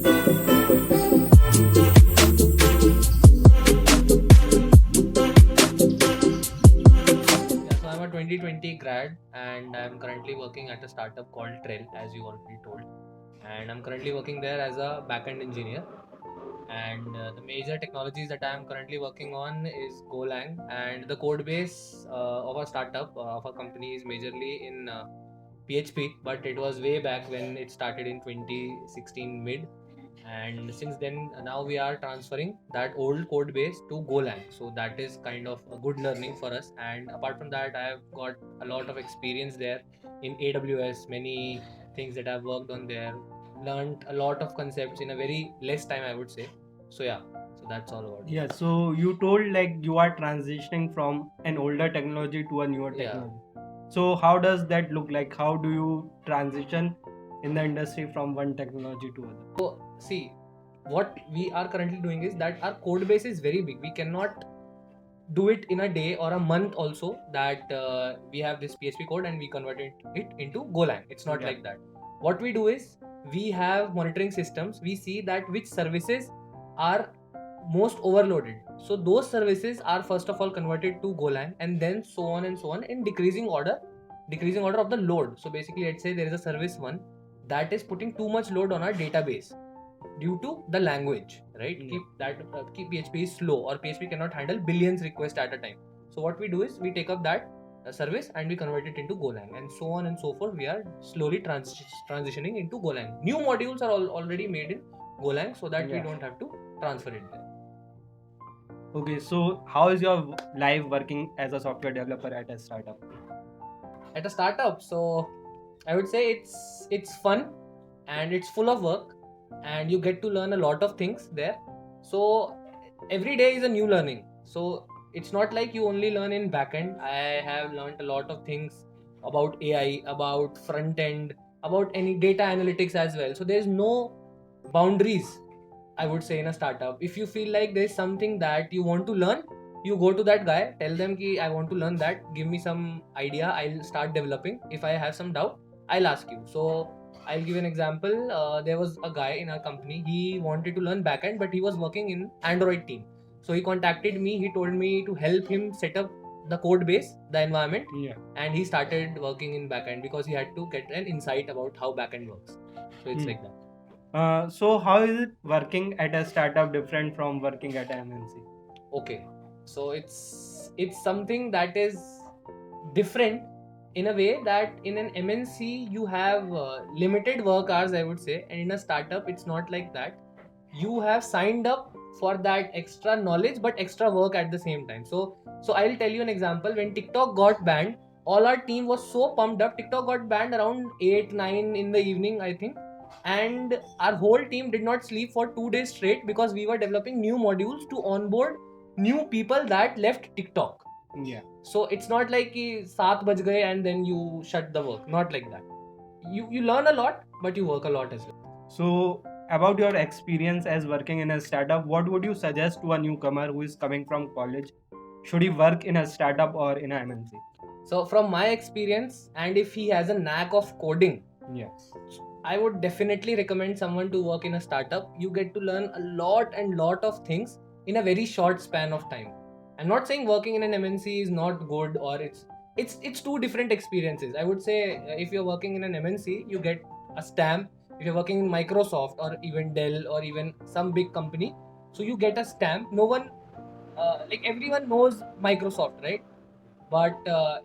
So I'm a 2020 grad and I'm currently working at a startup called Trail, as you already told. And I'm currently working there as a backend engineer. And the major technologies that I am currently working on is Golang, and the code base of our startup, of our company, is majorly in PHP, but it was way back when it started in 2016 mid, and since then now we are transferring that old code base to Golang. So that is kind of a good learning for us. And apart from that, I have got a lot of experience there in AWS, many things that I've worked on there, learned a lot of concepts in a very less time, I would say. So yeah, so that's all about it. Yeah, so you told like you are transitioning from an older technology to a newer Yeah. technology. So how does that look like? How do you transition in the industry from one technology to other? So see, what we are currently doing is that our code base is very big. We cannot do it in a day or a month also, that we have this PHP code and we converted it into Golang. It's not Yeah. like that. What we do is we have monitoring systems. We see that which services are most overloaded. So those services are first of all converted to Golang, and then so on and so on in decreasing order of the load. So basically, let's say there is a service one that is putting too much load on our database due to the language, right? Keep PHP is slow, or PHP cannot handle billions requests at a time. So what we do is we take up that service and we convert it into Golang, and so on and so forth. We are slowly transitioning into Golang. New modules are already made in Golang, so that we don't have to transfer it there. Okay, so how is your life working as a software developer at a startup? At a startup, so I would say it's fun and it's full of work, and you get to learn a lot of things there. So every day is a new learning. So it's not like you only learn in backend. I have learned a lot of things about AI, about front end, about any data analytics as well. So there's no boundaries, I would say, in a startup. If you feel like there's something that you want to learn, you go to that guy, tell them ki I want to learn that, give me some idea, I'll start developing. If I have some doubt, I'll ask you. So I'll give an example. There was a guy in our company. He wanted to learn backend, but he was working in Android team. So he contacted me. He told me to help him set up the code base, the environment, and he started working in backend because he had to get an insight about how backend works. So it's like that. So how is it working at a startup different from working at an MNC? Okay, so it's something that is different in a way that in an MNC you have limited work hours, I would say, and in a startup it's not like that. You have signed up for that extra knowledge but extra work at the same time. So I'll tell you an example. When TikTok got banned, all our team was so pumped up. TikTok got banned around 8 9 in the evening, I think, and our whole team did not sleep for 2 days straight because we were developing new modules to onboard new people that left TikTok. Yeah. So it's not like कि 7 बज गए and then you shut the work. Not like that. You learn a lot, but you work a lot as well. So about your experience as working in a startup, what would you suggest to a newcomer who is coming from college? Should he work in a startup or in a MNC? So from my experience, and if he has a knack of coding, Yes. I would definitely recommend someone to work in a startup. You get to learn a lot of things in a very short span of time. I'm not saying working in an MNC is not good, or it's two different experiences. I would say if you're working in an MNC, you get a stamp. If you're working in Microsoft or even Dell or even some big company, so you get a stamp. No one, like everyone knows Microsoft, right? But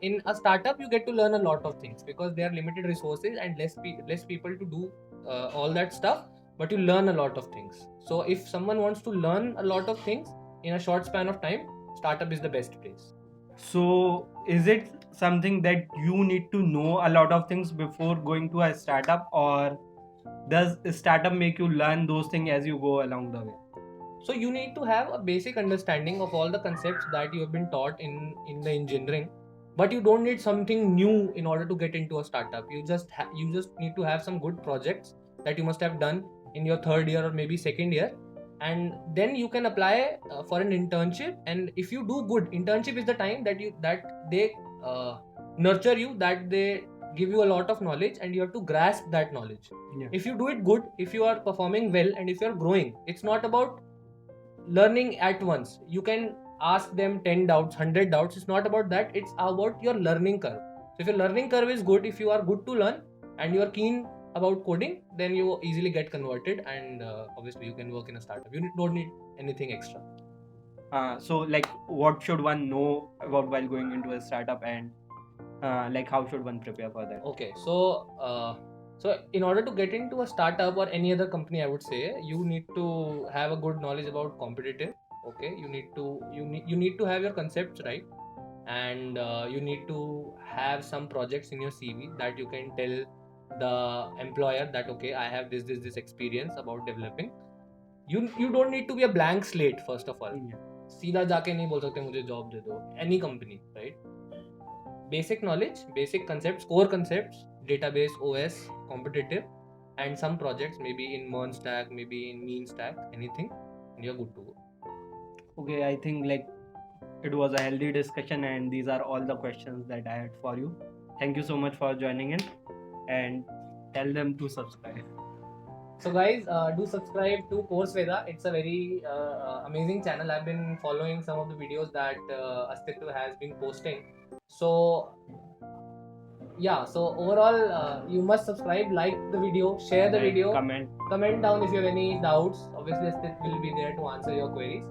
in a startup you get to learn a lot of things because there are limited resources and less people to do all that stuff, but you learn a lot of things. So if someone wants to learn a lot of things in a short span of time, startup is the best place. So is it something that you need to know a lot of things before going to a startup, or does a startup make you learn those things as you go along the way? So you need to have a basic understanding of all the concepts that you have been taught in the engineering, but you don't need something new in order to get into a startup. You just need to have some good projects that you must have done in your third year or maybe second year, and then you can apply for an internship. And if you do good, internship is the time that they nurture you, that they give you a lot of knowledge, and you have to grasp that knowledge. Yeah. If you do it good, if you are performing well, and if you are growing, it's not about learning at once. You can ask them 10 doubts, 100 doubts. It's not about that. It's about your learning curve. So if your learning curve is good, if you are good to learn and you are keen about coding, then you easily get converted, and obviously you can work in a startup. You don't need anything extra. So like, what should one know about while going into a startup, and like how should one prepare for that? Okay, so in order to get into a startup or any other company, I would say you need to have a good knowledge about competitive. Okay, you need to have your concepts right, and you need to have some projects in your CV that you can tell the employer that okay, I have this experience about developing. You don't need to be a blank slate first of all. Yeah. सीधा जाके नहीं बोल सकते मुझे job दे दो. Any company, right? Basic knowledge, basic concepts, core concepts, database, OS, competitive, and some projects maybe in MERN stack, maybe in mean stack, anything, and you're good to go. Okay, I think like it was a healthy discussion, and these are all the questions that I had for you. Thank you so much for joining in, and tell them to subscribe. So guys, do subscribe to Course Veda. It's a very amazing channel. I've been following some of the videos that Astitva has been posting. So yeah, so overall you must subscribe, like the video, share the Like, video, comment. comment down if you have any doubts. Obviously Astit will be there to answer your queries.